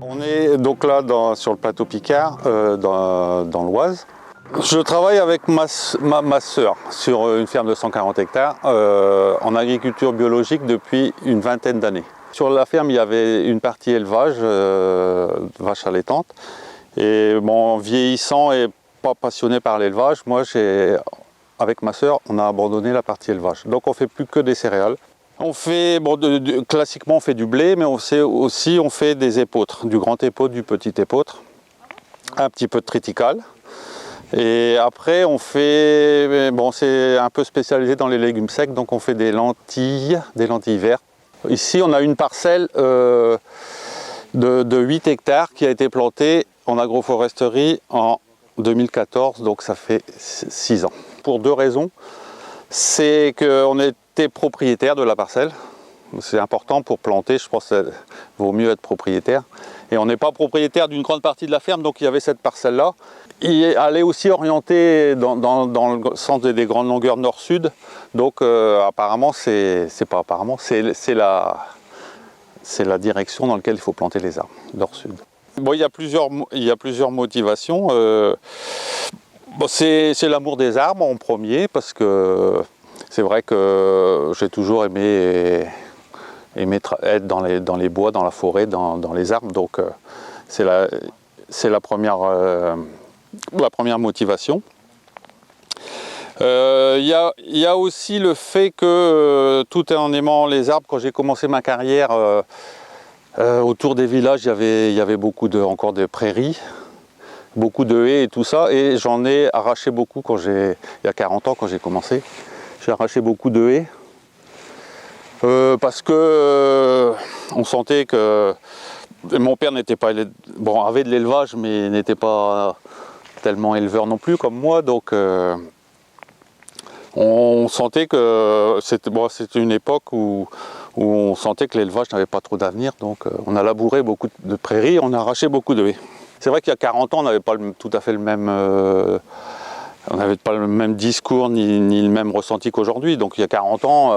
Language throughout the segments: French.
On est donc là sur le plateau Picard, dans l'Oise. Je travaille avec ma sœur sur une ferme de 140 hectares en agriculture biologique depuis une vingtaine d'années. Sur la ferme, il y avait une partie élevage, vaches allaitantes. Et bon, vieillissant et pas passionné par l'élevage, moi, avec ma sœur, on a abandonné la partie élevage. Donc on ne fait plus que des céréales. On fait, bon, classiquement on fait du blé, mais on fait des épeautres, du grand épeautre, du petit épeautre, un petit peu de triticale. Et après on fait, bon, c'est un peu spécialisé dans les légumes secs, donc on fait des lentilles vertes. Ici on a une parcelle de 8 hectares qui a été plantée en agroforesterie en 2014, donc ça fait 6 ans. Pour deux raisons, c'est qu'on était propriétaire de la parcelle. C'est important pour planter, je pense qu'il vaut mieux être propriétaire. Et on n'est pas propriétaire d'une grande partie de la ferme, donc il y avait cette parcelle-là. Elle est aussi orientée dans le sens des grandes longueurs nord-sud. Donc apparemment, c'est la direction dans laquelle il faut planter les arbres, nord-sud. Bon, il y a plusieurs motivations. Bon, c'est l'amour des arbres en premier, parce que c'est vrai que j'ai toujours aimé être dans les bois, dans la forêt, dans les arbres. Donc c'est la première motivation. Il y a aussi le fait que tout en aimant les arbres, quand j'ai commencé ma carrière, autour des villages, il y avait encore de prairies, beaucoup de haies et tout ça, et j'en ai arraché beaucoup il y a 40 ans quand j'ai commencé. J'ai arraché beaucoup de haies parce que on sentait que mon père n'était pas, bon, avait de l'élevage, mais n'était pas tellement éleveur non plus comme moi, donc on sentait que c'était une époque où on sentait que l'élevage n'avait pas trop d'avenir, donc on a labouré beaucoup de prairies, on a arraché beaucoup de haies. C'est vrai qu'il y a 40 ans, on n'avait pas tout à fait le même... on n'avait pas le même discours ni le même ressenti qu'aujourd'hui. Donc il y a 40 ans,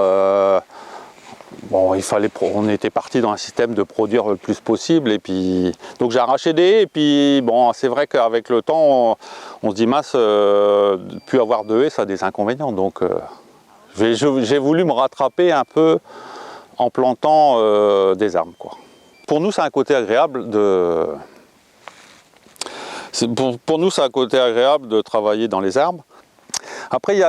bon, on était parti dans un système de produire le plus possible. Et puis, donc j'ai arraché des haies. Et puis bon, c'est vrai qu'avec le temps, on se dit mince, plus avoir de haies, ça a des inconvénients. Donc j'ai voulu me rattraper un peu en plantant des arbres, quoi. Pour nous, c'est un côté agréable Pour nous, c'est un côté agréable de travailler dans les arbres. Après,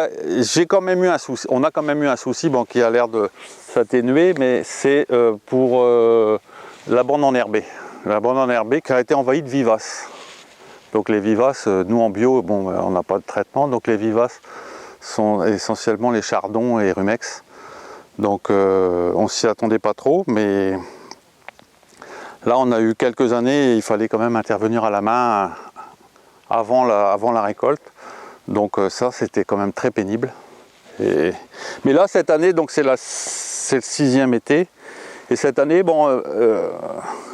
on a quand même eu un souci, bon, qui a l'air de s'atténuer, mais c'est pour la bande enherbée. La bande enherbée qui a été envahie de vivaces. Donc les vivaces, nous en bio, bon, on n'a pas de traitement, donc les vivaces sont essentiellement les chardons et rumex. Donc on ne s'y attendait pas trop, mais là on a eu quelques années, il fallait quand même intervenir à la main avant la récolte, donc ça c'était quand même très pénible. Mais là cette année, donc c'est le 6e été, et cette année, bon,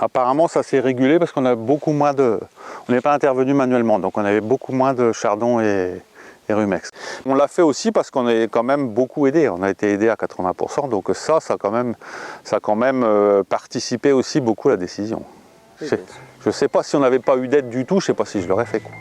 apparemment ça s'est régulé parce qu'on a beaucoup moins on n'est pas intervenu manuellement, donc on avait beaucoup moins de chardon et rumex. On l'a fait aussi parce qu'on est quand même beaucoup aidé, on a été aidé à 80%, donc ça a quand même participé aussi beaucoup à la décision. Je ne sais pas si on n'avait pas eu d'aide du tout, je ne sais pas si je l'aurais fait, quoi.